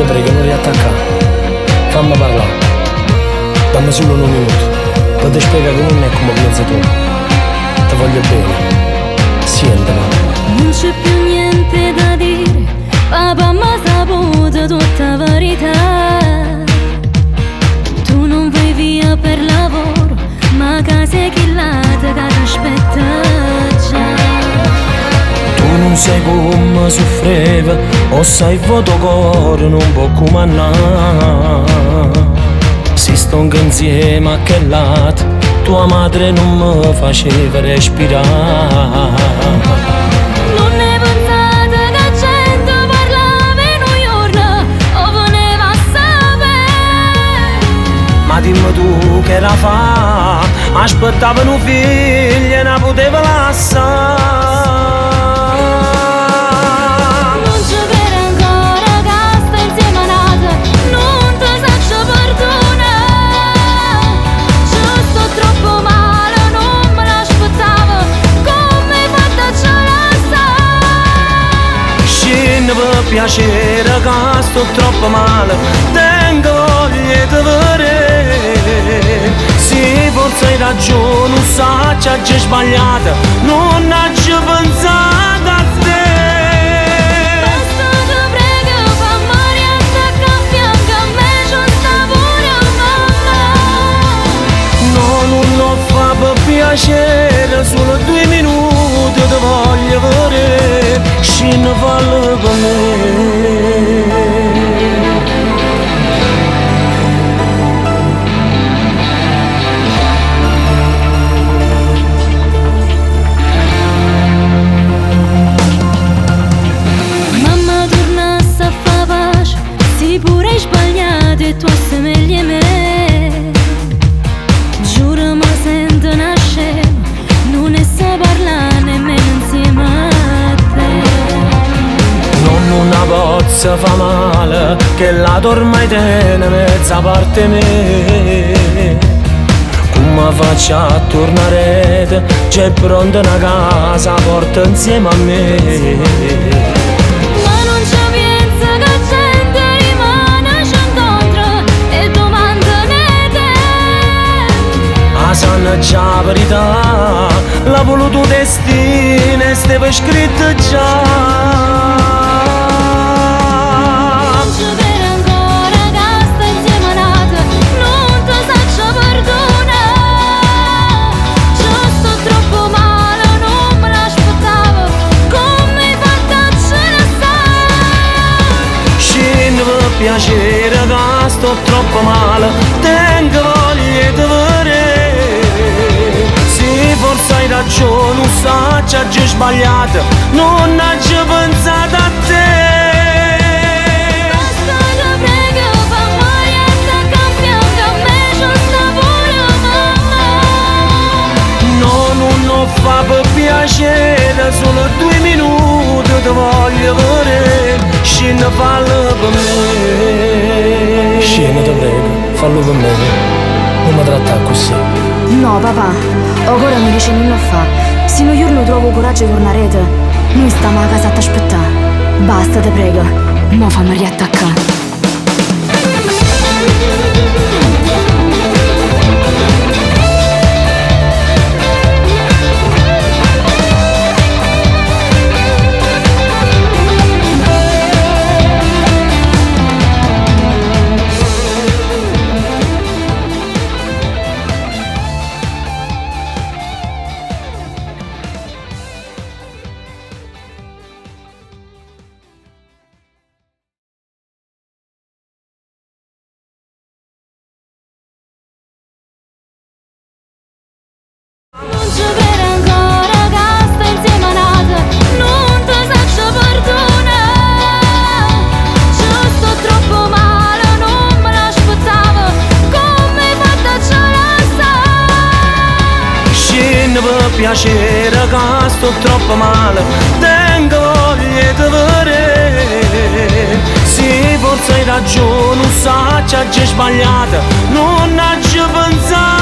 prego, non riattacca. Fammi parlare. Dammi solo un minuto. Per ti spiegare che non è come pensi tu. Ti voglio bene. Sientami. Non c'è più niente da dire. Papà mi ha saputo tutta la verità. Tu non vai via per lavoro, ma casa è chillata che ti aspetta già. Tu non sai come soffreva, o sai voto cuore non può comandare. Si stonca insieme a che lato, tua madre non mi faceva respirare. Non ne pensate che gente parlava in un giorno o veneva a sapere. Ma dimmi tu che la fa, aspettava un figlio e non poteva lasciare. Non ci crede ancora che sta insieme a nata, non ti saccio perdonare. Ci sto troppo male, non me l'aspettavo, come hai fatto a ce la sai? Scende per piacere che sto troppo male, tengo voglia di vedere. Sì, forse hai ragione, un sacco c'è sbagliata, non ho già pensato a te. Basta ti prego, fammi riattacca a fianco a me, c'è sta pure mamma. No, non lo fa per piacere, solo 2 minuti ti voglio vedere. Scende fallo per me. Mamma tornasse a fa pace, se pure hai sbagliato e tu assomigli a me. Giuro ma sento una scema, non ne so parlare nemmeno insieme a te. Non una bozza fa male, che la dorma tiene mezza parte me. Come faccio a tornare? C'è pronta una casa, porta insieme a me. Ma non ci penso che gente rimane ci incontra e domandane te. A sanno già la verità, l'ha voluto destino e stava scritto già. Non ci crede ancora che sta insieme a nata, non ti saccio perdonare. Ci sto troppo male, non me l'aspettavo, come hai fatto a ce la sai? Scendo per piacere che sto troppo male, tengo voglia di vedere. Sì, forse hai ragione, un sacco c'è sbagliato, non ho già pensato a te. Basta ti prego, fammi riattacca a fianco a me, c'è sta pure mamma. No, non lo fa per piacere, solo 2 minuti ti voglio vedere. Scendo fallo per me. Scendo ti prego, fallo per me. Non mi tratta così. No, papà, ora mi dice non lo fa. Se un giorno trovo coraggio di tornare, noi stiamo a casa a t'aspettare. Basta, te prego, mo fammi riattaccare. Non ci crede ancora che sta insieme a nata, non ti saccio perdonare. Ci sto troppo male, non me l'aspettavo, come hai fatto a ce la sai? Scendo per piacere che sto troppo male, tengo voglia di vedere. Sì, forse hai ragione, un sacco c'è sbagliata, non ho già pensato